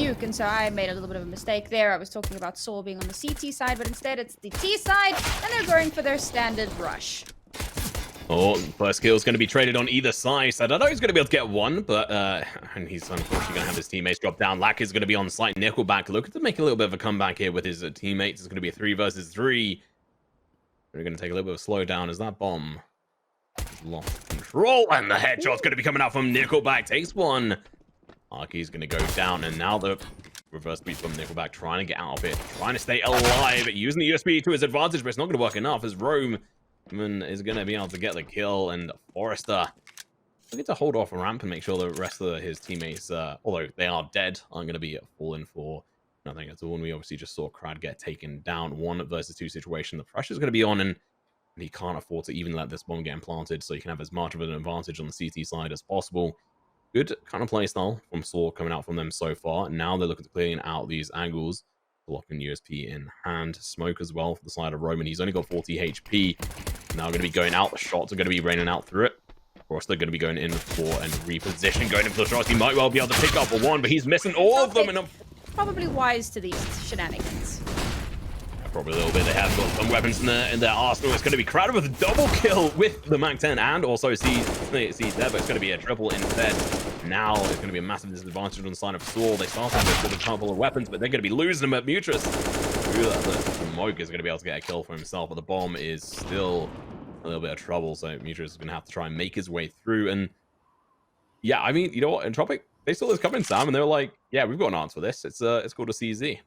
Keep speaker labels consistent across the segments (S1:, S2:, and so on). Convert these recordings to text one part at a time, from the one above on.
S1: nuke, and so I made a little bit of a mistake there. I was talking about Saw being on the CT side, but instead it's the T side, and they're going for their standard rush.
S2: Oh, first kill is going to be traded on either side. So I don't know he's going to be able to get one, but and he's unfortunately going to have his teammates drop down. Lack is going to be on site. Nickelback looking to make a little bit of a comeback here with his teammates. It's going to be a 3 versus 3. We're going to take a little bit of a slowdown as that bomb lost control, and the headshot's going to be coming out from Nickelback. Takes one. Arky's going to go down, and now the reverse beat from Nickelback trying to get out of it, trying to stay alive, using the USB to his advantage, but it's not going to work enough as Rome is going to be able to get the kill, and Forrester looking to hold off a ramp and make sure the rest of his teammates, although they are dead, aren't going to be falling for nothing at all. And we obviously just saw Crad get taken down. 1 versus 2 situation. The pressure's going to be on, and he can't afford to even let this bomb get implanted, so you can have as much of an advantage on the CT side as possible. Good kind of play style from Saw coming out from them so far. Now they're looking to clean out these angles. Blocking USP in hand. Smoke as well for the side of Roman. He's only got 40 HP. Now going to be going out. The shots are going to be raining out through it. Of course, they're going to be going in for and reposition. Going in for the shots. He might well be able to pick up a 1, but he's missing all of them. And
S1: probably wise to these shenanigans.
S2: Probably a little bit. They have got some weapons in their arsenal. It's going to be Crowder with a double kill with the Mac 10 and also sees there, but it's going to be a triple instead. Now it's going to be a massive disadvantage on the side of Saul. They start off with a couple of weapons, but they're going to be losing them at Mutrus. The Smoke is going to be able to get a kill for himself, but the bomb is still a little bit of trouble. So Mutrus is going to have to try and make his way through. And yeah, I mean, you know what? Entropiq, they saw this coming, Sam, and they were like, yeah, we've got an answer for this. It's called a CZ.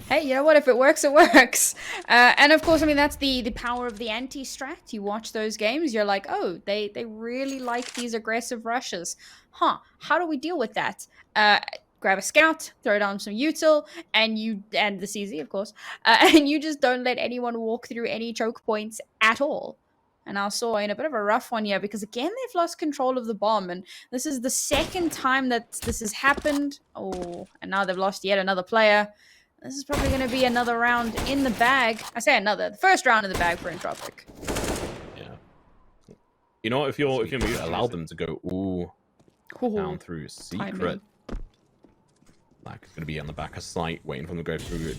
S1: Hey, you know what? If it works, it works. And of course, I mean, that's the power of the anti-strat. You watch those games, you're like, oh, they really like these aggressive rushes. Huh, how do we deal with that? Grab a scout, throw down some util, and the CZ, of course, and you just don't let anyone walk through any choke points at all. And I saw in a bit of a rough one here because, again, they've lost control of the bomb. And this is the second time that this has happened. Oh, and now they've lost yet another player. This is probably going to be another round in the bag. I say another. The first round in the bag for Entropiq.
S2: Yeah. You know what? If you're allow them to go down through secret. Black is going to be on the back of sight, waiting for them to go through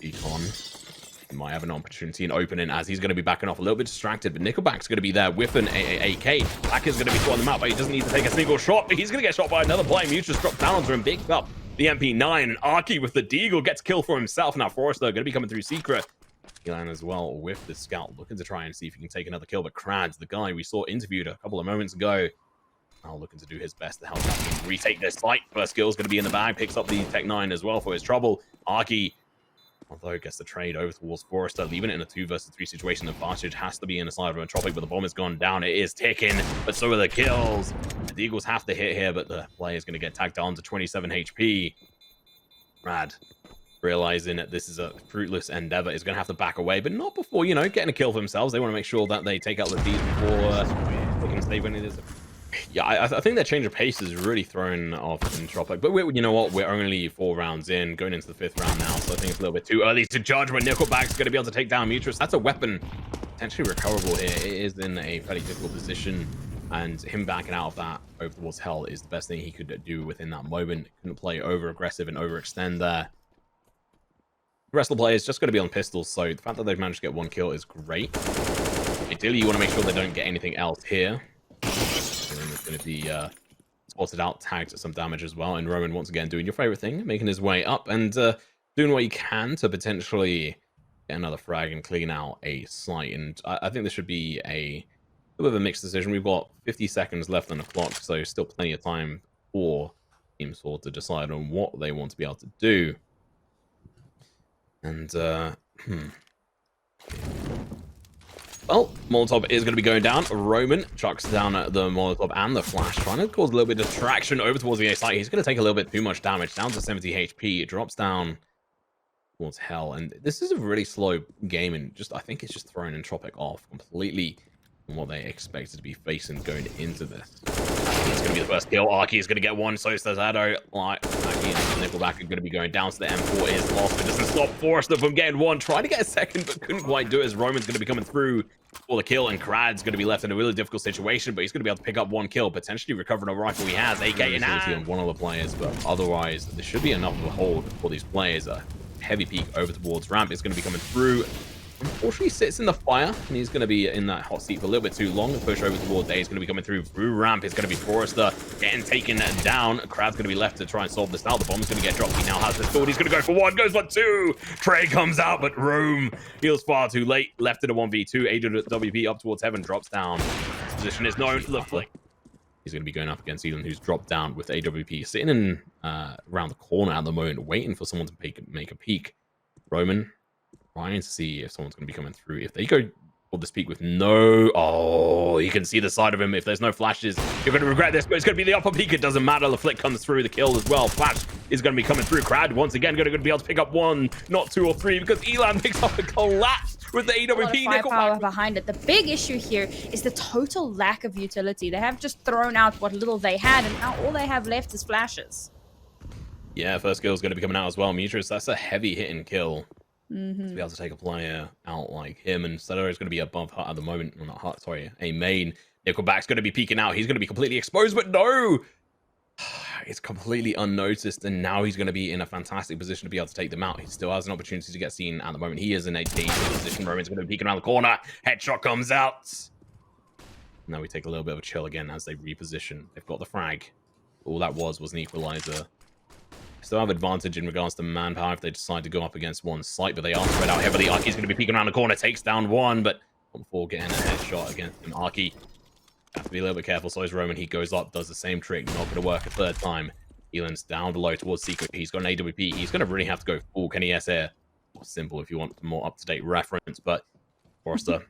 S2: Econ. He might have an opportunity in opening as he's going to be backing off a little bit distracted, but Nickelback's going to be there with an AK. Black is going to be swatting them out, but he doesn't need to take a single shot, but he's going to get shot by another player. Mutrus drops down onto him, big up the MP9, and Arky with the Deagle gets killed for himself. Now Forrester going to be coming through secret. Elan as well with the scout, looking to try and see if he can take another kill, but Krads, the guy we saw interviewed a couple of moments ago, now looking to do his best to help him retake this fight. First kill is going to be in the bag, picks up the Tech 9 as well for his trouble. Arky, although gets the trade over towards Forrester, leaving it in a 2 versus 3 situation. The advantage has to be in the side of Entropiq, but the bomb has gone down. It is ticking, but so are the kills. The Eagles have to hit here, but the player is going to get tagged down to 27 HP. Rad, realizing that this is a fruitless endeavor, is going to have to back away, but not before, you know, getting a kill for themselves. They want to make sure that they take out the D's before they can save any of this. Yeah, I think their change of pace is really thrown off Entropiq. But you know what? We're only 4 rounds in, going into the 5th round now, so I think it's a little bit too early to judge when Nickelback's going to be able to take down Mutrus. That's a weapon potentially recoverable here. It is in a fairly difficult position, and him backing out of that over towards Hell is the best thing he could do within that moment. Couldn't play over-aggressive and overextend there. The rest of the players just going to be on pistols, so the fact that they've managed to get 1 kill is great. Ideally, you want to make sure they don't get anything else here. It's going to be spotted out, tagged some damage as well. And Roman, once again, doing your favorite thing, making his way up and doing what he can to potentially get another frag and clean out a site. And I think this should be a little bit of a mixed decision. We've got 50 seconds left on the clock, so still plenty of time for Team Sword to decide on what they want to be able to do. And, well, Molotov is going to be going down. Roman chucks down the Molotov and the Flash, trying to cause a little bit of distraction over towards the A site. He's going to take a little bit too much damage, down to 70 HP. It drops down towards Hell. And this is a really slow game, and I think it's just thrown Entropiq off completely. what they expected to be facing going into this. It's going to be the first kill. Arky is going to get one. So does Ado. Like, Arky and Nickelback are going to be going down. So the M4 is lost. It doesn't stop Forrester from getting one. Tried to get a second, but couldn't quite do it as Roman's going to be coming through for the kill. And Krad's going to be left in a really difficult situation, but he's going to be able to pick up one kill, potentially recovering a rifle he has. AK in hand on one of the players, but otherwise, there should be enough of a hold for these players. A heavy peek over towards ramp is going to be coming through. Unfortunately, sits in the fire, and he's going to be in that hot seat for a little bit too long. The push over towards A is going to be coming through ramp. It's going to be Forrester getting taken down. Crab's going to be left to try and solve this out. The bomb's going to get dropped. He now has the sword. He's going to go for one, goes for two. Trey comes out, but Rome heals far too late. Left in a 1v2. AWP up towards heaven, drops down. His position is known. Look, he's going to be going up against Elon, who's dropped down with AWP. Sitting in around the corner at the moment, waiting for someone to make a peek. Roman trying to see if someone's going to be coming through. If they go for this peek with no... Oh, you can see the side of him. If there's no flashes, you're going to regret this, but it's going to be the upper peek. It doesn't matter. The flick comes through. The kill as well. Flash is going to be coming through. Crad, once again, going to be able to pick up one, not two or three, because Elan picks up a collapse with the AWP.
S1: Firepower behind it. The big issue here is the total lack of utility. They have just thrown out what little they had, and now all they have left is flashes.
S2: Yeah, first kill is going to be coming out as well. Meters, that's a heavy hitting kill. To be able to take a player out like him, and Cedar is going to be above Hut at the moment. Well, not Hut, sorry, a main. Nickelback's going to be peeking out. He's going to be completely exposed, but no! It's completely unnoticed, and now he's going to be in a fantastic position to be able to take them out. He still has an opportunity to get seen at the moment. He is in a dangerous position. Roman's going to be peeking around the corner. Headshot comes out. Now we take a little bit of a chill again as they reposition. They've got the frag. All that was an equalizer. Still have advantage in regards to manpower if they decide to go up against one site, but they are spread out heavily. Arky's going to be peeking around the corner, takes down one, but before getting a headshot against him, Arky have to be a little bit careful. So is Roman. He goes up, does the same trick, not going to work a third time. Elan's down below towards Secret. He's got an AWP. He's going to really have to go full Kenny S air. Simple if you want more up-to-date reference, but Forrester,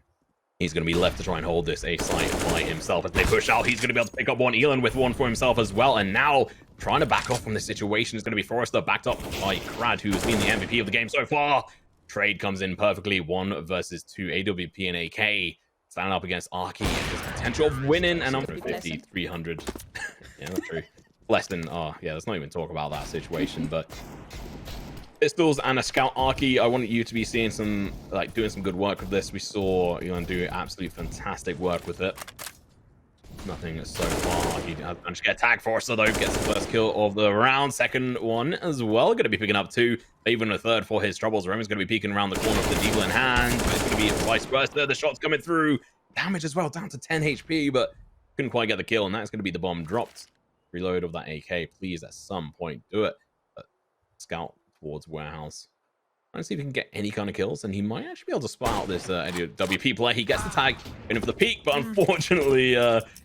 S2: he's going to be left to try and hold this A site by himself. As they push out, he's going to be able to pick up one. Elan with one for himself as well, and now trying to back off from this situation is going to be Forrester, backed up by Crad, who has been the MVP of the game so far. Trade comes in perfectly, 1 versus 2. AWP and AK standing up against Arky, and there's potential of winning, and I'm 50, 300. Yeah, that's true. Less than, oh, yeah, let's not even talk about that situation, but pistols and a scout Arky. I want you to be seeing some, like, doing some good work with this. We saw Elon do absolutely fantastic work with it. Nothing so far. He managed to get tagged for us, so though gets the first kill of the round. Second one as well. Going to be picking up 2, even a third for his troubles. Roman's going to be peeking around the corner with the deagle in hand, but it's going to be vice versa. The shot's coming through. Damage as well, down to 10 HP, but couldn't quite get the kill, and that's going to be the bomb dropped. Reload of that AK, please, at some point, do it. But scout towards warehouse. Trying to see if he can get any kind of kills, and he might actually be able to spot out this WP player. He gets the tag in for the peak, but unfortunately,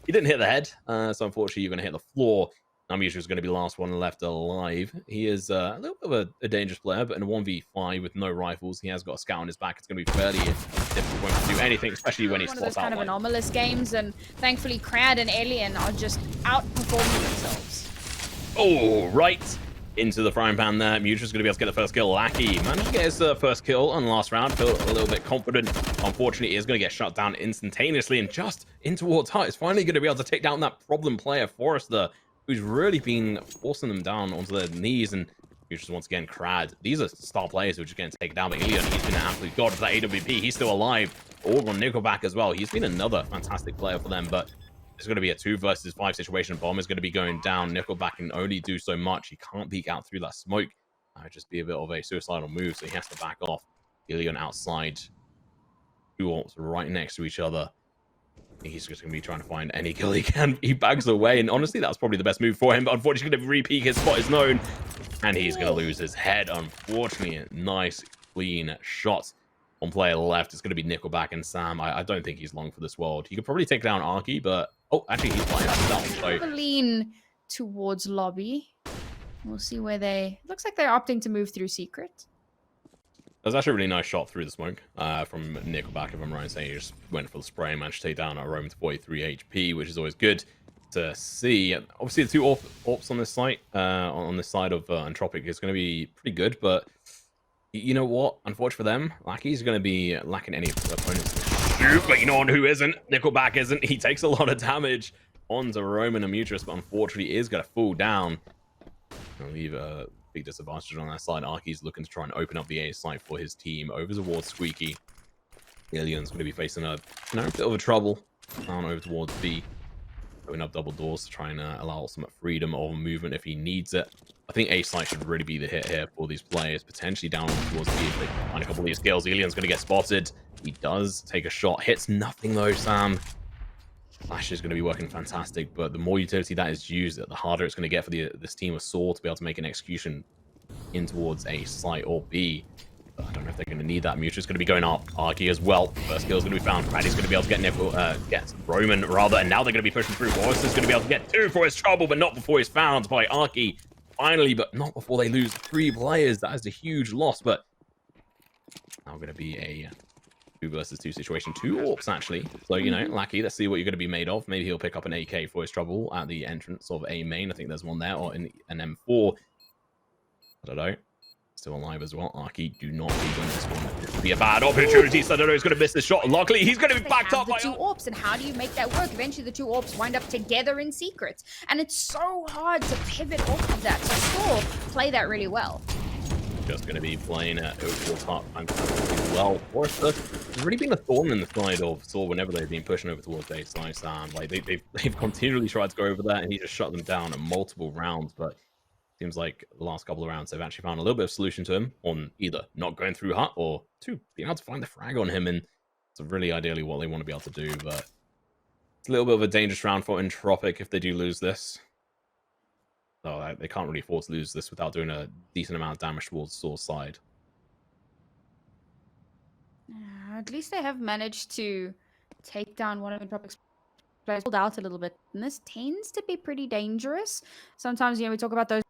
S2: he didn't hit the head. So unfortunately, you're going to hit the floor. Namusha is going to be the last one left alive. He is a little bit of a dangerous player, but in a 1v5 with no rifles, he has got a scout on his back. It's going to be fairly difficult to do anything, especially when he spots out. One of those
S1: kind of anomalous games, and thankfully, Crad and Alien are just outperforming themselves.
S2: Oh, right. Into the frying pan there. Mutra's going to be able to get the first kill. Lackey managed to get his first kill on the last round. Feel a little bit confident. Unfortunately, he is going to get shut down instantaneously, and just in towards Hut is finally going to be able to take down that problem player, Forrester, who's really been forcing them down onto their knees. And Mutra's once again, Crad. These are star players who are just getting taken down. But Ilion, he's been an absolute god for that AWP. He's still alive. All on Nickelback as well. He's been another fantastic player for them, but it's going to be a 2 versus 5 situation. Bomb is going to be going down. Nickelback can only do so much. He can't peek out through that smoke. That would just be a bit of a suicidal move, so he has to back off. Ilion outside. 2 orcs right next to each other. I think he's just going to be trying to find any kill he can. He bags away, and honestly, that's probably the best move for him. But unfortunately, he's going to re-peek. His spot is known, and he's going to lose his head. Unfortunately, a nice, clean shot. One player left. It's going to be Nickelback and Sam. I don't think he's long for this world. He could probably take down Arky, but oh, actually, he's playing himself. So
S1: lean towards lobby. We'll see where they. Looks like they're opting to move through secret.
S2: That was actually a really nice shot through the smoke from Nickelback, if I'm right in saying. He just went for the spray and managed to take down our Roman to 43 HP, which is always good to see. Obviously, the 2 AWPs on this site, on this side of ENTROPIQ, is going to be pretty good, but you know what? Unfortunately for them, Lackey's going to be lacking any opponents to shoot, but you know on who isn't? Nickelback isn't. He takes a lot of damage onto Roman and Mutrus, but unfortunately is going to fall down. I'll leave a big disadvantage on that side. Arky's looking to try and open up the A site for his team over towards Squeaky. Alien's going to be facing a bit of a trouble down over towards B. Open up double doors to try and allow some freedom of movement if he needs it. I think A site should really be the hit here for these players, potentially down towards B if they can find a couple of these skills. Alien's going to get spotted. He does take a shot, hits nothing though, Sam. Flash is going to be working fantastic, but the more utility that is used, the harder it's going to get for this team of Saw to be able to make an execution in towards A site or B. But I don't know if they're going to need that. Mutu's going to be going up. Arky as well. First kill is going to be found. Paddy's going to be able to get Roman rather, and now they're going to be pushing through. Forrester's going to be able to get 2 for his trouble, but not before he's found by Arky. Finally, but not before they lose 3 players. That is a huge loss, but now going to be a 2 versus 2 situation. 2 orcs, actually. So, you know, Lackey, let's see what you're going to be made of. Maybe he'll pick up an AK for his trouble at the entrance of A main. I think there's one there, or in an M4. I don't know. Still alive as well. Arky, do not be doing this one. This would be a bad opportunity. So I don't know, he's going to miss this shot. Luckily, he's going to be backed up by
S1: 2 AWPs, and how do you make that work? Eventually, the 2 AWPs wind up together in secrets, and it's so hard to pivot off of that. So Saw play that really well.
S2: Just going to be playing at overall top fantastic well. Forrester has really been a thorn in the side of Saw whenever they've been pushing over towards baseline. Sam, like they've continually tried to go over that, and he just shut them down at multiple rounds, but seems like the last couple of rounds they've actually found a little bit of solution to him on either not going through hut or 2 being able to find the frag on him, and it's really ideally what they want to be able to do. But it's a little bit of a dangerous round for Entropiq if they do lose this. So they can't really afford to lose this without doing a decent amount of damage towards Saw's side.
S1: At least they have managed to take down one of Entropiq's players, pulled out a little bit, and this tends to be pretty dangerous. Sometimes, you know, we talk about those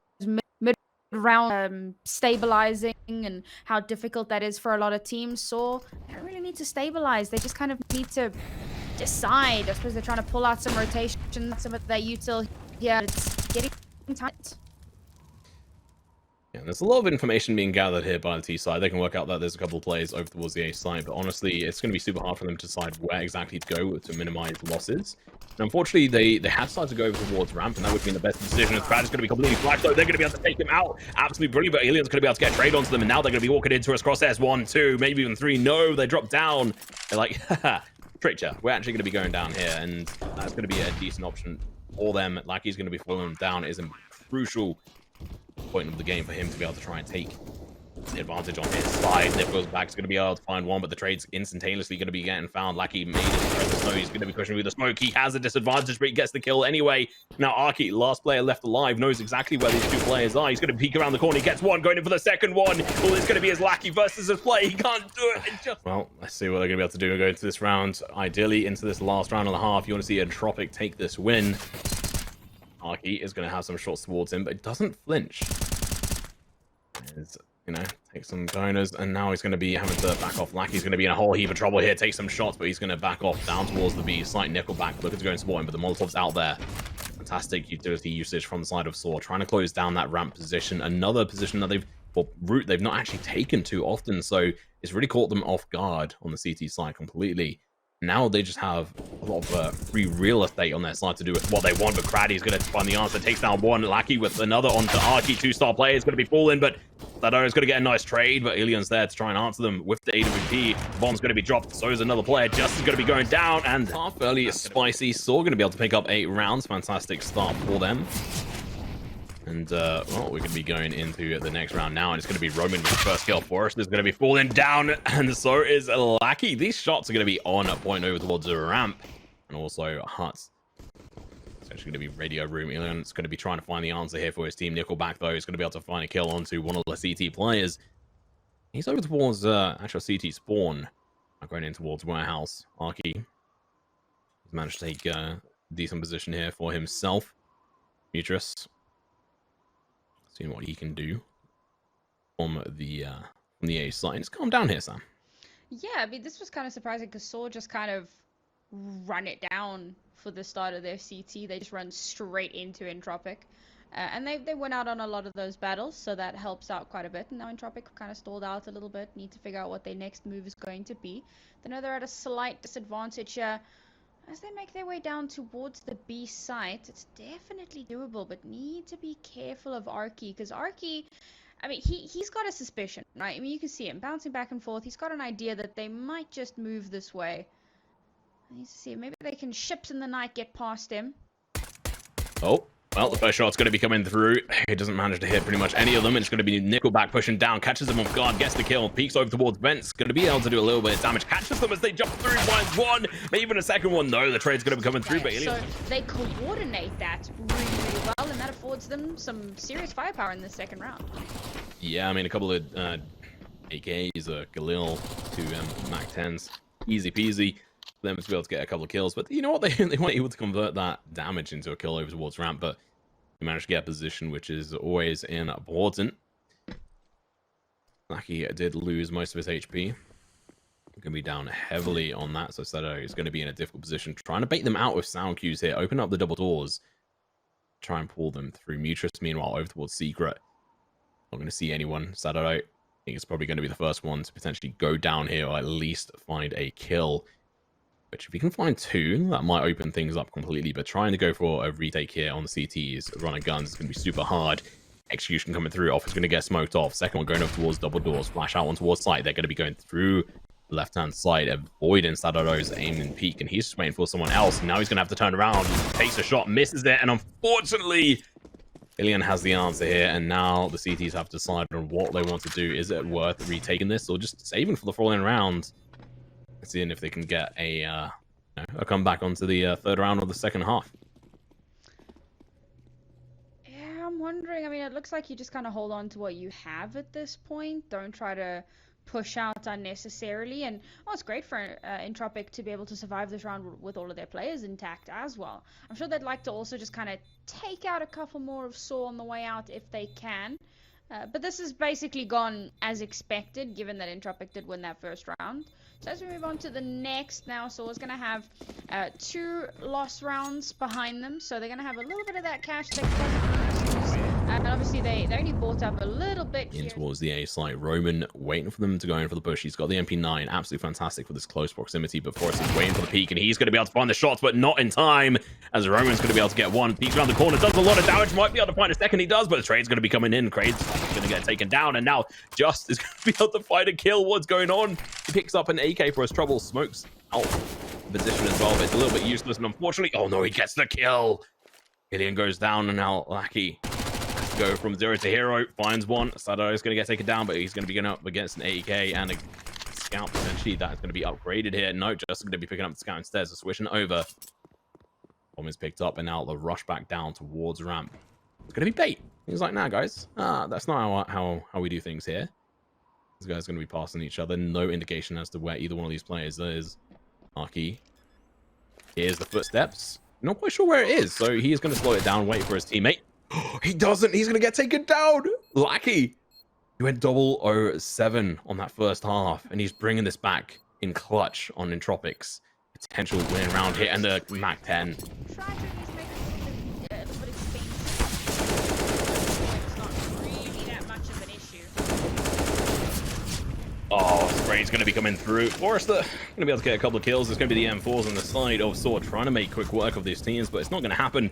S1: mid-round stabilizing and how difficult that is for a lot of teams. So they don't really need to stabilize. They just kind of need to decide. I suppose they're trying to pull out some rotation, some of their util here. It's getting tight.
S2: Yeah, there's a lot of information being gathered here by the T side. They can work out that there's a couple of players over towards the A side, but honestly, it's going to be super hard for them to decide where exactly to go to minimize losses. And unfortunately, they have decided to go over towards ramp, and that would have been the best decision. As Brad is going to be completely flashed, though. They're going to be able to take him out. Absolutely brilliant, but Alien's going to be able to get a trade onto them, and now they're going to be walking into us. Crosshairs 1, 2, maybe even 3. No, they drop down. They're like, haha, tricked ya. We're actually going to be going down here, and that's going to be a decent option for them. Lackey's going to be following them down. It is a crucial point of the game for him to be able to try and take the advantage on his side. Nipple's back is going to be able to find one, but the trade's instantaneously going to be getting found. Lackey made it, so he's going to be pushing with the smoke. He has a disadvantage, but he gets the kill anyway. Now Arky, last player left alive, knows exactly where these 2 players are. He's going to peek around the corner. He gets one, going in for the second one. All it's going to be is Lackey versus his play. He can't do it. Well, let's see what they're going to be able to do going into this round. Ideally, into this last round and a half, you want to see Entropiq take this win. Arky is going to have some shots towards him, but it doesn't flinch. You know, take some donors, and now he's going to be having to back off. Lackey's going to be in a whole heap of trouble here. Take some shots, but he's going to back off down towards the B. Slight Nickelback, looking to go and support him, but the Molotov's out there. Fantastic utility usage from the side of Saw, trying to close down that ramp position. Another position that route they've not actually taken too often, so it's really caught them off guard on the CT side completely. Now they just have a lot of free real estate on their side to do with what they want, but Craddy's going to find the answer, takes down one. Lackey with another onto Arky, 2-star player is going to be falling, but Sladar is going to get a nice trade, but Alien's there to try and answer them with the AWP. Bomb's going to be dropped, so is another player. Just is going to be going down, and half early spicy. Saw going to be able to pick up 8 rounds. Fantastic start for them. And, well, we're going to be going into the next round now, and it's going to be Roman with the first kill. Forrest is going to be falling down, and so is Lackey. These shots are going to be on a point over towards the ramp, and also Huts. It's actually going to be radio room. It's going to be trying to find the answer here for his team. Nickelback, though, is going to be able to find a kill onto one of the CT players. He's over towards actual CT spawn, going in towards warehouse. Arky has managed to take a decent position here for himself. Mutrus seeing what he can do from the A side. Just calm down here, Sam.
S1: Yeah, I mean, this was kind of surprising because Saw just kind of run it down for the start of their CT. They just run straight into Entropiq. And they went out on a lot of those battles, so that helps out quite a bit. And now ENTROPIQ kind of stalled out a little bit, need to figure out what their next move is going to be. They know they're at a slight disadvantage here. As they make their way down towards the B site, it's definitely doable, but need to be careful of Arky, because Arky, I mean, he's got a suspicion, right? I mean, you can see him bouncing back and forth. He's got an idea that they might just move this way. I need to see, maybe they can ships in the night get past him.
S2: Oh. Well, the first shot's going to be coming through. He doesn't manage to hit pretty much any of them. It's going to be niko back pushing down, catches them off guard, gets the kill, peeks over towards Vents. Going to be able to do a little bit of damage, catches them as they jump through, finds one, maybe even a second one. No, the trade's going to be coming through.
S1: Okay, so they coordinate that really, really well, and that affords them some serious firepower in the second round.
S2: Yeah, I mean, a couple of AKs, Galil, 2 Mac 10s, easy peasy. Them to be able to get a couple of kills, but you know what, they weren't able to convert that damage into a kill over towards ramp, but they managed to get a position, which is always important. Lucky did lose most of his HP. Gonna be down heavily on that, so Sedo is going to be in a difficult position, trying to bait them out with sound cues here, open up the double doors, try and pull them through. Mutrus meanwhile over towards Secret, not going to see anyone. Sedo, I think it's probably going to be the first one to potentially go down here, or at least find a kill. Which if you can find 2, that might open things up completely, but trying to go for a retake here on the CTs, running guns, is going to be super hard. Execution coming through, off is going to get smoked off. Second one going up towards double doors, flash out on towards site. They're going to be going through the left-hand side, avoiding Sadaro's aim and peek, and he's just waiting for someone else. And now he's going to have to turn around, takes a shot, misses it, and unfortunately, Ilian has the answer here, and now the CTs have to decide on what they want to do. Is it worth retaking this, or just saving for the following round? Seeing if they can get a comeback onto the third round of the second half.
S1: Yeah, I'm wondering. I mean, it looks like you just kind of hold on to what you have at this point. Don't try to push out unnecessarily. And it's great for ENTROPIQ to be able to survive this round with all of their players intact as well. I'm sure they'd like to also just kind of take out a couple more of Saw on the way out if they can. But this has basically gone as expected, given that ENTROPIQ did win that first round. So as we move on to the next now, Saw's going to have 2 loss rounds behind them. So they're going to have a little bit of that cash they can use. And obviously they only bought up a little bit
S2: in
S1: here.
S2: Towards the A site, Roman waiting for them to go in for the push. He's got the MP9, absolutely fantastic for this close proximity, but Forrest is waiting for the peek, and he's going to be able to find the shots, but not in time, as Roman's going to be able to get one. Peeks around the corner, does a lot of damage, might be able to find a second, he does, but the trade's going to be coming in. Crade's going to get taken down, and now Just is going to be able to find a kill. What's going on? He picks up an AK for his trouble, smokes out position as well, but it's a little bit useless, and unfortunately, oh no, he gets the kill. Ilian goes down, and now Lucky go from 0 to hero, finds one. Sado is going to get taken down, but he's going to be going up against an AK and a scout potentially that is going to be upgraded here. No, just going to be picking up the scout instead, so switching over. Bomb is picked up, and now the rush back down towards ramp. It's going to be bait. He's like, nah, guys, that's not how we do things here. These guys are going to be passing each other. No indication as to where either one of these players is. Arky. Here's the footsteps. Not quite sure where it is, so he is going to slow it down, wait for his teammate. He doesn't. He's going to get taken down. Lucky. He went 007 on that first half, and he's bringing this back in clutch on ENTROPIQ's potential win round here, and the Mac 10. Oh, Spray's going to be coming through. Forrester going to be able to get a couple of kills. There's going to be the M4s on the side of Sword trying to make quick work of these teams, but it's not going to happen.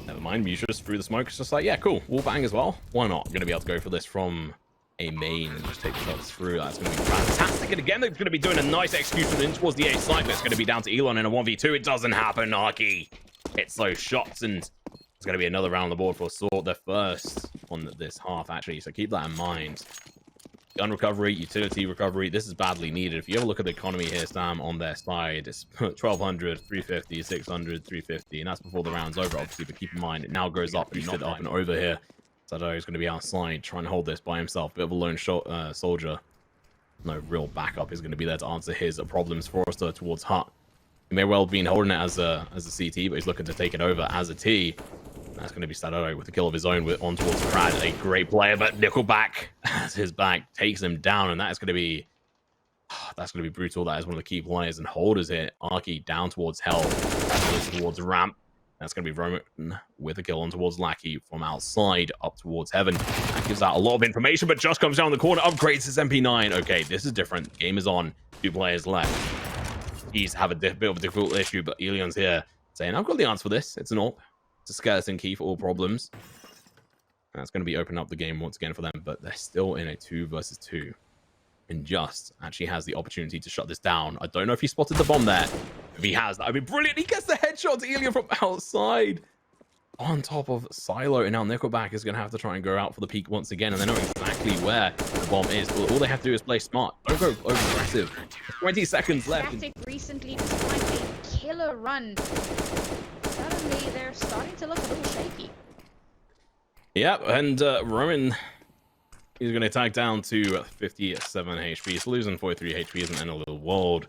S2: Never mind, Mutrus through the smoke. It's just like, yeah, cool. Wall bang as well. Why not? Going to be able to go for this from a main and just take the shots through. That's going to be fantastic. And again, they're going to be doing a nice execution in towards the A side, but it's going to be down to Elon in a 1v2. It doesn't happen, Arky. Hits those shots, and it's going to be another round on the board for Sword. Their first on this half, actually, so keep that in mind. Gun recovery, utility recovery, this is badly needed. If you ever look at the economy here, Sam, on their side, it's 1200, 350, 600, 350, and that's before the round's over, obviously, but keep in mind, it now goes up, boosted up and over here. Sado is going to be outside, trying to hold this by himself. Bit of a lone soldier. No real backup is going to be there to answer his problems. Forrester towards Hut. He may well have been holding it as a CT, but he's looking to take it over as a T. That's going to be Sado with a kill of his own on towards Brad. A great player, but Nickelback as his back takes him down, and that's going to be brutal. That is one of the key players and holders here. Arky down towards Hell, towards Ramp. That's going to be Roman with a kill on towards Lackey from outside up towards Heaven. That gives out a lot of information, but just comes down the corner, upgrades his MP9. Okay, this is different. Game is on. 2 players left. He's have a bit of a difficult issue, but Elion's here saying, I've got the answer for this. It's an AWP. It's a skeleton key for all problems. And that's going to be opening up the game once again for them, but they're still in a 2 versus 2. And Just actually has the opportunity to shut this down. I don't know if he spotted the bomb there. If he has, that would be brilliant. He gets the headshot to Elion from outside. On top of Silo, and now Nickelback is going to have to try and go out for the peak once again, and they know exactly where the bomb is. All they have to do is play smart. Don't go over aggressive. 20 seconds left.
S1: Static recently, despite a killer run, suddenly they're starting to look a little shaky.
S2: Yep, and Roman, he's going to tag down to 57 HP. He's losing 43 HP isn't in a little world.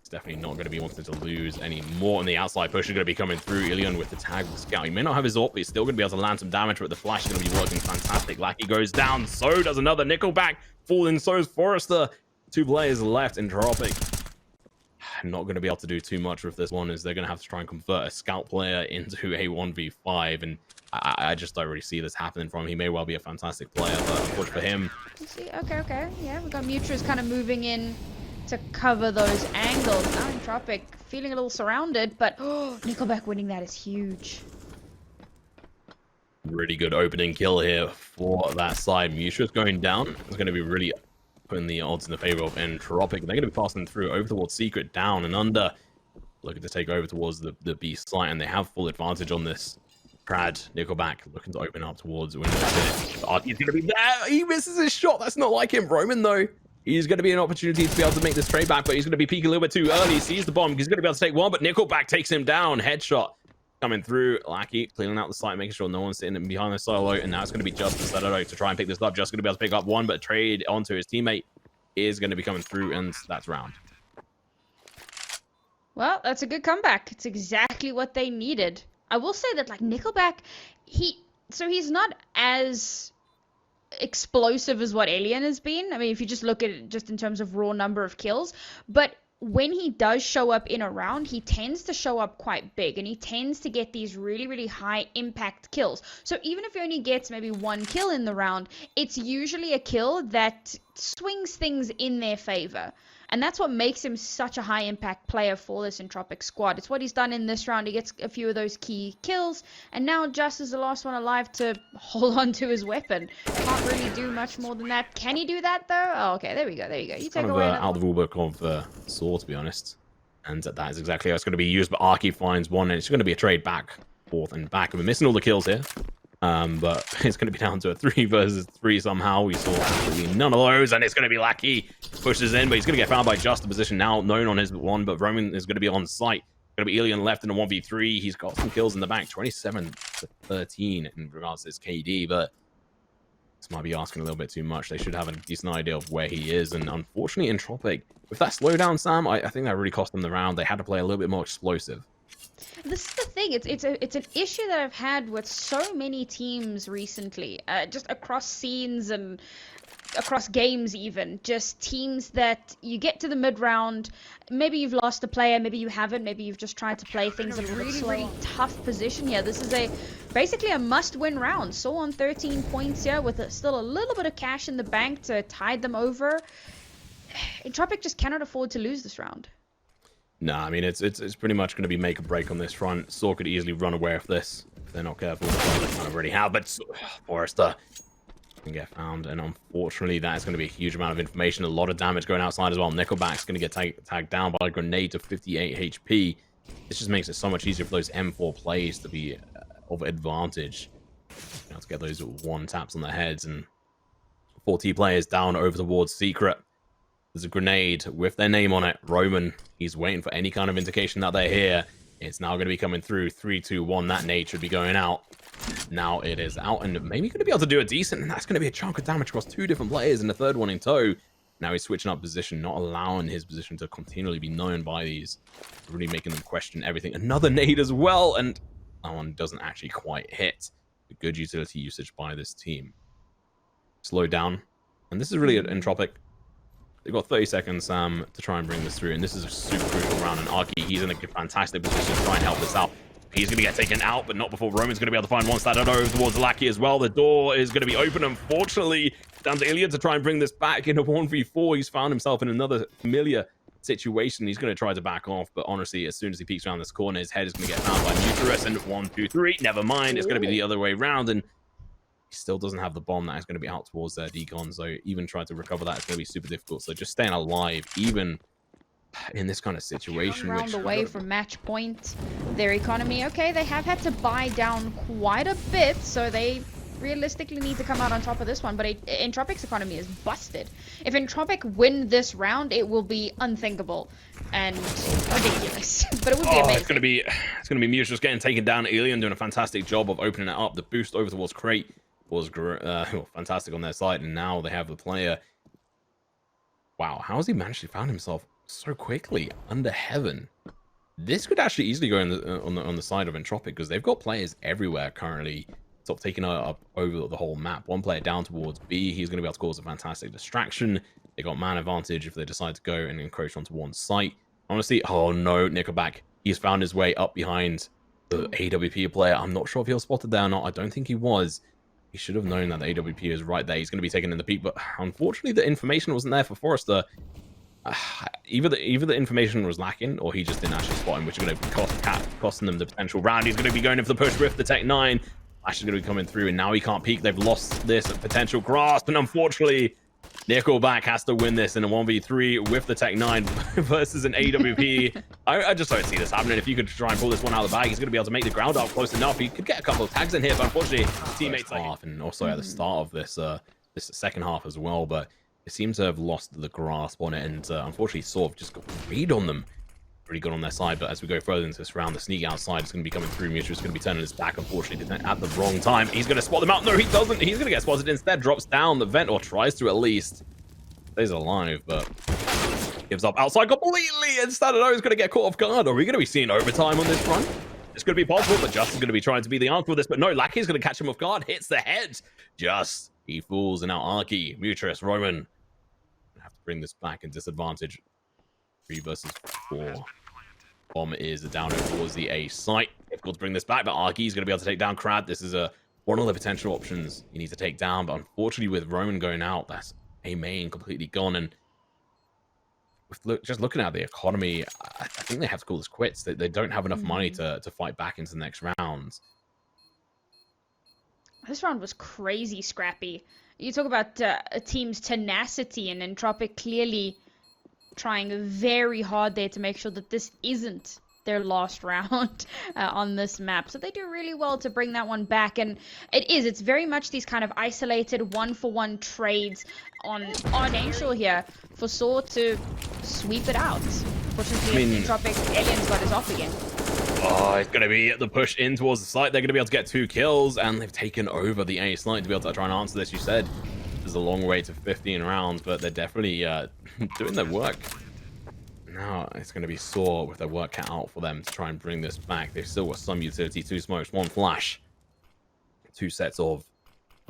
S2: He's definitely not going to be wanting to lose any more. And the outside push is going to be coming through. Ilion with the tag with the scout. He may not have his AWP, but he's still going to be able to land some damage, but the flash is going to be working fantastic. Lackey goes down. So does another Nickelback. Falling, so is Forrester. 2 players left. Entropiq not going to be able to do too much with this one, as they're going to have to try and convert a scout player into a 1v5, and I just don't really see this happening from him. He may well be a fantastic player, but unfortunately for him.
S1: See, okay. Yeah, we've got Mutra's kind of moving in to cover those angles. Now Entropiq feeling a little surrounded, but Nickelback winning that is huge.
S2: Really good opening kill here for that side. Mutra's going down. It's going to be really putting the odds in the favor of Entropiq. They're going to be passing through over towards Secret, down and under, looking to take over towards the B site, and they have full advantage on this. Trad, Nickelback looking to open up towards Windows. Arky's going to be there. He misses his shot. That's not like him. Roman, though, he's going to be an opportunity to be able to make this trade back, but he's going to be peeking a little bit too early. He sees the bomb. He's going to be able to take one, but Nickelback takes him down. Headshot coming through. Lackey cleaning out the site, making sure no one's sitting behind the silo, and now it's going to be Just to try and pick this up. Just going to be able to pick up one, but trade onto his teammate is going to be coming through, and that's round.
S1: Well, that's a good comeback. It's exactly what they needed. I will say that, like, Nickelback, he's not as explosive as what Alien has been. I mean, if you just look at it just in terms of raw number of kills, but when he does show up in a round, he tends to show up quite big, and he tends to get these really, really high impact kills. So even if he only gets maybe 1 kill in the round, it's usually a kill that swings things in their favor. And that's what makes him such a high impact player for this Entropiq squad. It's what he's done in this round. He gets a few of those key kills, and now Just is the last one alive to hold on to his weapon. Can't really do much more than that. Can he do that though? Oh, okay, there we go. You take away that
S2: out of the rulebook of Saw, to be honest. And that is exactly how it's going to be used. But Arky finds one, and it's going to be a trade back, forth and back. We're missing all the kills here. But it's going to be down to a 3 versus 3 somehow. We saw absolutely none of those, and it's going to be Lackey. Pushes in, but he's going to get found by Just. The position now known on his one, but Roman is going to be on site. Going to be Alien left in a 1v3. He's got some kills in the back, 27-13 in regards to his KD, but this might be asking a little bit too much. They should have a decent idea of where he is, and unfortunately, Entropiq, with that slowdown, Sam, I think that really cost them the round. They had to play a little bit more explosive.
S1: This is the thing. It's an issue that I've had with so many teams recently, just across scenes and across games even. Just teams that you get to the mid round, maybe you've lost a player, maybe you haven't, maybe you've just tried to play things in a really tough position here. This is basically a must-win round. So on 13 points here with still a little bit of cash in the bank to tide them over. Entropiq just cannot afford to lose this round.
S2: No, I mean, it's pretty much going to be make or break on this front. Saw could easily run away with this if they're not careful. They kind of already have, but Forrester can get found, and unfortunately, that is going to be a huge amount of information. A lot of damage going outside as well. Nickelback's going to get tagged down by a grenade to 58 HP. This just makes it so much easier for those M4 plays to be of advantage. You know, to get those 1 taps on the heads, and 40 players down over towards Secret. There's a grenade with their name on it. Roman, he's waiting for any kind of indication that they're here. It's now going to be coming through. 3, 2, 1. That nade should be going out. Now it is out, and maybe going to be able to do a decent, and that's going to be a chunk of damage across 2 different players, and the third one in tow. Now he's switching up position, not allowing his position to continually be known by these. Really making them question everything. Another nade as well, and that one doesn't actually quite hit. A good utility usage by this team. Slow down. And this is really an Entropiq. They've got 30 seconds to try and bring this through, and this is a super crucial round. And Arky, he's in a fantastic position to try and help this out. He's going to get taken out, but not before Roman's going to be able to find one side over towards Lackey as well. The door is going to be open, unfortunately. Down to Ilya to try and bring this back in a 1v4. He's found himself in another familiar situation. He's going to try to back off, but honestly, as soon as he peeks around this corner, his head is going to get found by Nukerus. And 1, 2, 3. Never mind. It's going to be the other way around. And he still doesn't have the bomb that is going to be out towards Deacon. So even trying to recover that is going to be super difficult. So just staying alive, even in this kind of situation.
S1: Round away from match point. Their economy, okay, they have had to buy down quite a bit, so they realistically need to come out on top of this one. But Entropic's economy is busted. If Entropic win this round, it will be unthinkable and ridiculous. But it would be amazing.
S2: It's gonna be Muse just getting taken down. Alien doing a fantastic job of opening it up. The boost over towards Crate was fantastic on their side, and now they have the player. Wow, how has he managed to find himself so quickly under heaven? This could actually easily go on the side of Entropic, because they've got players everywhere currently, sort of taking up over the whole map. One player down towards B, he's going to be able to cause a fantastic distraction. They got man advantage if they decide to go and encroach onto one site. Honestly, oh no, Nickelback, he's found his way up behind the AWP player. I'm not sure if he was spotted there or not. I don't think he was. He should have known that the AWP is right there. He's going to be taken in the peak, but unfortunately the information wasn't there for Forrester. Either the information was lacking, or he just didn't actually spot him, which is going to be costing them the potential round. He's going to be going in for the push with the Tech 9. Flash is going to be coming through, and now he can't peek. They've lost this potential grasp, and unfortunately, Nickelback has to win this in a 1v3 with the Tech 9 versus an AWP. I just don't see this happening. If you could try and pull this one out of the bag, he's going to be able to make the ground up close enough. He could get a couple of tags in here, but unfortunately, teammates half, and also at the start of this second half as well, but it seems to have lost the grasp on it, and unfortunately, sort of just got read on them. Pretty good on their side, but as we go further into this round, the sneak outside is going to be coming through. Mutual is going to be turning his back, unfortunately, at the wrong time. He's going to spot them out. No, he doesn't. He's going to get spotted instead. Drops down the vent, or tries to at least. Stays alive, but gives up outside completely. And Stadano is going to get caught off guard. Are we going to be seeing overtime on this front? It's going to be possible, but Just is going to be trying to be the answer for this. But no, Lackey's going to catch him off guard. Hits the head. Just, he falls, and now Arky, Mutrus, Roman have to bring this back in disadvantage. 3 versus 4. Bomb is down over towards the A site. Difficult to bring this back, but Arky is going to be able to take down Crad. This is one of the potential options you need to take down, but unfortunately with Roman going out, that's A main completely gone. And with just looking at the economy, I think they have to call this quits. They don't have enough money to fight back into the next round.
S1: This round was crazy scrappy. You talk about a team's tenacity, and Entropic clearly trying very hard there to make sure that this isn't their last round on this map. So they do really well to bring that one back, and it's very much these kind of isolated one-for-one trades on Angel here for Saw to sweep it out. Fortunately, Entropic Alien's got his off again.
S2: Oh, it's going to be the push in towards the site. They're going to be able to get 2 kills, and they've taken over the A site to be able to try and answer this. You said there's a long way to 15 rounds, but they're definitely doing their work. Now it's going to be Saw with their work cut out for them to try and bring this back. They've still got some utility, 2 smokes, 1 flash, 2 sets of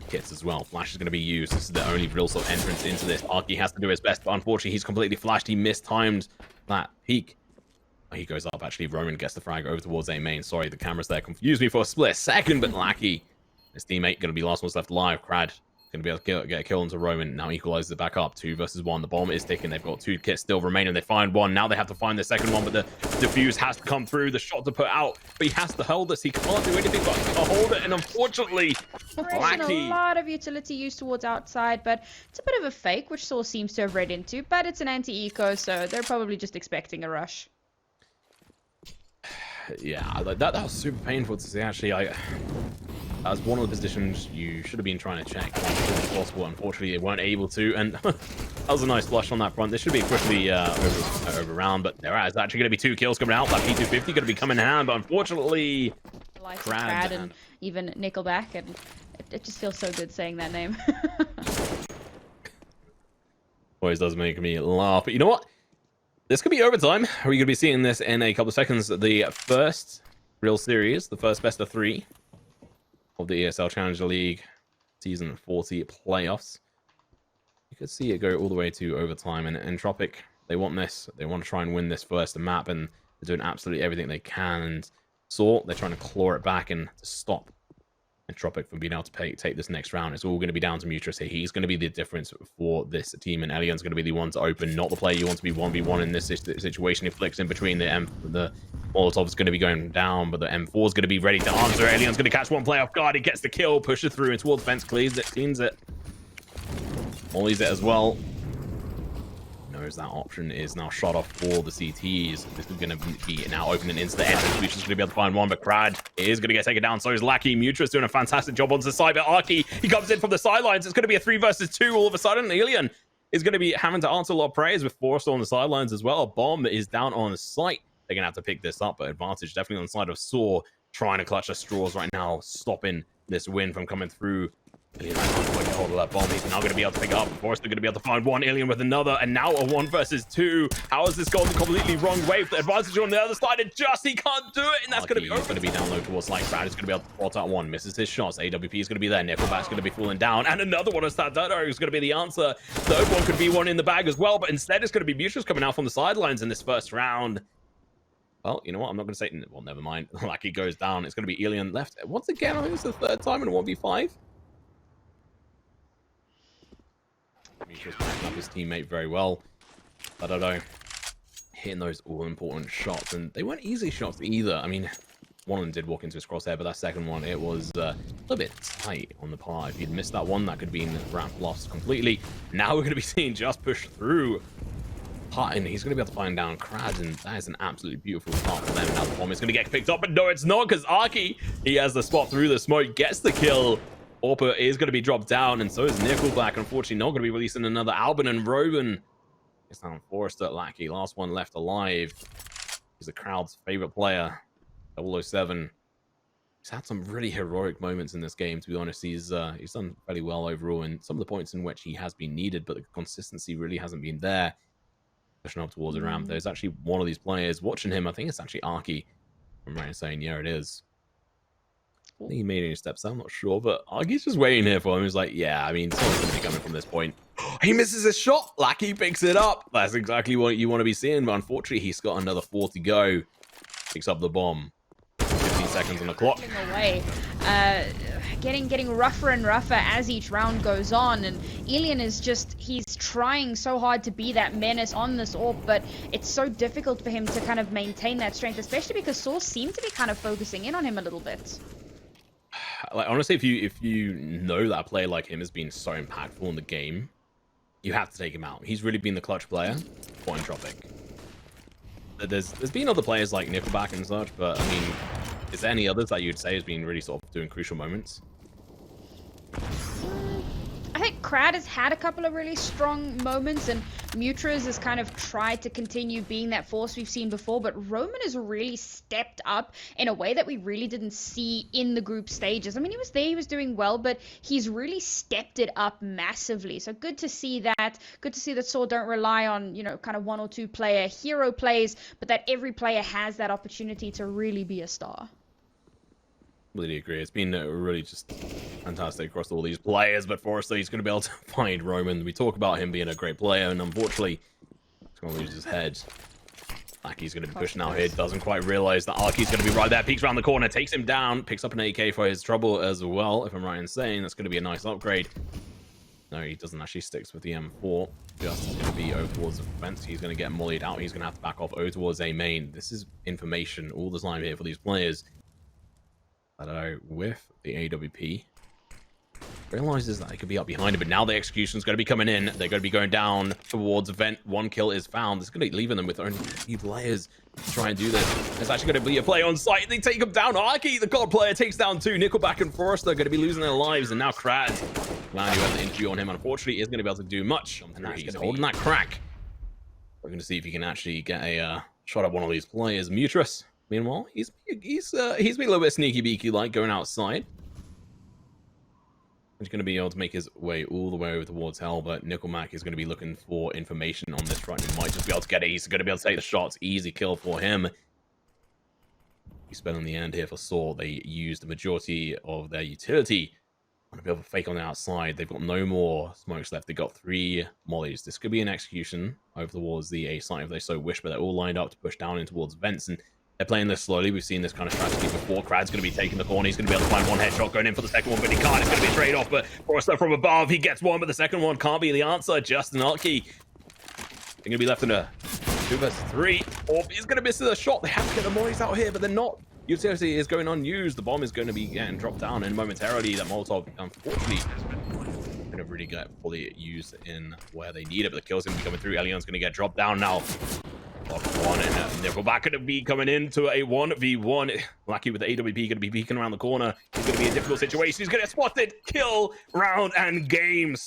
S2: kits as well. Flash is going to be used. This is the only real sort of entrance into this. Arky has to do his best, but unfortunately he's completely flashed. He mistimed that peak. He goes up, actually. Roman gets the frag over towards A main. Sorry, the cameras there confused me for a split second, but Lackey, his teammate, going to be last one's left alive. Crad going to be able to get a kill into Roman. Now equalizes it back up. 2 versus 1. The bomb is ticking. They've got 2 kits still remaining. They find 1. Now they have to find the second one, but the defuse has to come through. The shot to put out, but he has to hold this. He can't do anything but to hold it, and unfortunately,
S1: Lackey. A lot of utility used towards outside, but it's a bit of a fake, which Saw seems to have read into, but it's an anti-eco, so they're probably just expecting a rush.
S2: Yeah, that was super painful to see, actually. That was one of the positions you should have been trying to check as soon as possible. Unfortunately, they weren't able to, and that was a nice flush on that front. This should be quickly over round, but there is actually going to be 2 kills coming out. That P250 going to be coming in hand, but unfortunately,
S1: Crad and even Nickelback, and it just feels so good saying that name.
S2: Always does make me laugh. But you know what? This could be overtime. We're going to be seeing this in a couple of seconds. The first real series, the first best of 3 of the ESL Challenger League Season 40 playoffs. You could see it go all the way to overtime, and Entropic, they want this. They want to try and win this first map, and they're doing absolutely everything they can. And Saw, they're trying to claw it back and to stop ENTROPIQ from being able to take this next round. It's all going to be down to mutr here. He's going to be the difference for this team, and Elion's going to be the one to open, not the player you want to be 1v1 in this situation. He flicks in between the Molotov is going to be going down, but the M4 is going to be ready to answer. Elion's going to catch one player off guard. He gets the kill, pushes through and towards fence, cleans it. Mollies it as well. Knows that option is now shot off for the CTs. This is going to be now opening into the entrance. Mutra's going to be able to find one, but Krad is going to get taken down. So is Lackey. Mutra's doing a fantastic job onto the side, but Arky, he comes in from the sidelines. It's going to be a 3 versus 2 all of a sudden. Alien is going to be having to answer a lot of prayers with Forrester on the sidelines as well. Bomb is down on the site. They're going to have to pick this up, but advantage definitely on the side of Saw, trying to clutch the straws right now, stopping this win from coming through. Alien can't get hold of that bomb. He's now going to be able to pick it up. Forrester going to be able to find one. Alien with another, and now a 1 versus 2. How has this gone the completely wrong way? The advantage on the other side, and just he can't do it, and that's going to be over. Going to be down low towards Light. Brad is going to be able to spot out one, misses his shots. AWP is going to be there. Nickelback's going to be falling down, and another one of Stadado is going to be the answer. Third one could be one in the bag as well, but instead it's going to be Mutuals coming out from the sidelines in this first round. Well, you know what? I'm not going to say. Well, never mind. Like he goes down. It's going to be Alien left once again. I think it's the 3rd time in a 1v5. He's backing up his teammate very well. I don't know. Hitting those all-important shots, and they weren't easy shots either. I mean, one of them did walk into his crosshair, but that second one, it was a little bit tight on the par. If he'd missed that one, that could have been ramp lost completely. Now we're going to be seeing just push through. And he's going to be able to find down Krad, and that is an absolutely beautiful start for them. Now the bomb is going to get picked up, but no, it's not, because Arky, he has the spot through the smoke, gets the kill. Orpa is going to be dropped down, and so is Nickelback. Unfortunately, not going to be releasing another. Albin and Roban. It's down Forrester, Lackey. Last one left alive. He's the crowd's favorite player. 007. He's had some really heroic moments in this game, to be honest. He's done fairly well overall in some of the points in which he has been needed, but the consistency really hasn't been there. Pushing up towards the ramp. There's actually one of these players watching him. I think it's actually Arky. I'm right in saying, yeah, it is. I think he made any steps, I'm not sure, but Argy's just waiting here for him. He's like, yeah, I mean, someone's going to be coming from this point. He misses his shot. Lackey picks it up. That's exactly what you want to be seeing, but unfortunately, he's got another 4 to go. Picks up the bomb. 15 seconds on the clock.
S1: Away. Getting rougher and rougher as each round goes on, and Alien is just, he's trying so hard to be that menace on this AWP, but it's so difficult for him to kind of maintain that strength, especially because Source seem to be kind of focusing in on him a little bit.
S2: Like, honestly, if you know that a player like him has been so impactful in the game, you have to take him out. He's really been the clutch player for ENTROPIQ. There's been other players like Nickelback and such, but I mean, is there any others that you'd say has been really sort of doing crucial moments?
S1: I think Krad has had a couple of really strong moments, and Mutras has kind of tried to continue being that force we've seen before, but Roman has really stepped up in a way that we really didn't see in the group stages. I mean, he was there, he was doing well, but he's really stepped it up massively. So good to see that. Good to see that Saw don't rely on, you know, kind of 1 or 2 player hero plays, but that every player has that opportunity to really be a star.
S2: Completely agree. It's been really just fantastic across all these players, but Forrester, he's going to be able to find Roman. We talk about him being a great player, and unfortunately, he's going to lose his head. Lackey's going to be pushing out here. Doesn't quite realize that Arky's going to be right there. Peeks around the corner, takes him down, picks up an AK for his trouble as well, if I'm right in saying. That's going to be a nice upgrade. No, he doesn't actually. Sticks with the M4. Just going to be over towards the fence. He's going to get mollied out. He's going to have to back off over towards A main. This is information all the time here for these players. I don't know, with the AWP. Realizes that they could be up behind him, but now the execution's going to be coming in. They're going to be going down towards vent. 1 kill is found. It's going to be leaving them with only 3 players to try and do this. There's actually going to be a play on site. They take him down. Arky, the god player, takes down 2. Nickelback and Forrester are going to be losing their lives, and now Krad, glad you had the injury on him, unfortunately, isn't going to be able to do much. He's holding that crack. We're going to see if he can actually get a shot at one of these players. Mutras, meanwhile, he's been a little bit sneaky beaky, like going outside. He's going to be able to make his way all the way over towards Hell, but Nickelback is going to be looking for information on this front. He might just be able to get it. He's going to be able to take the shots. Easy kill for him. He spent on the end here for Saw. They used the majority of their utility on a bit of a fake on the outside. They've got no more smokes left. They've got 3 mollies. This could be an execution over towards the A site if they so wish, but they're all lined up to push down in towards vents. And They're playing this slowly. We've seen this kind of strategy before. Krad's going to be taking the corner. He's going to be able to find one headshot, going in for the second one, but he can't. It's going to be a trade-off, but Forrester from above, he gets one, but the second one can't be the answer. Just unlucky. They're going to be left in a 2 versus 3. Or he's going to miss the shot. They have to get the Mollies out here, but they're not. Utility is going unused. The bomb is going to be getting dropped down, and momentarily that Molotov, unfortunately, going to really get fully used in where they need it, but the kill's going to be coming through. Elion's going to get dropped down now. One, and Nickelback going to be coming into a 1v1. Lucky with the AWP going to be peeking around the corner. It's going to be a difficult situation. He's going to get spotted, kill, round, and games.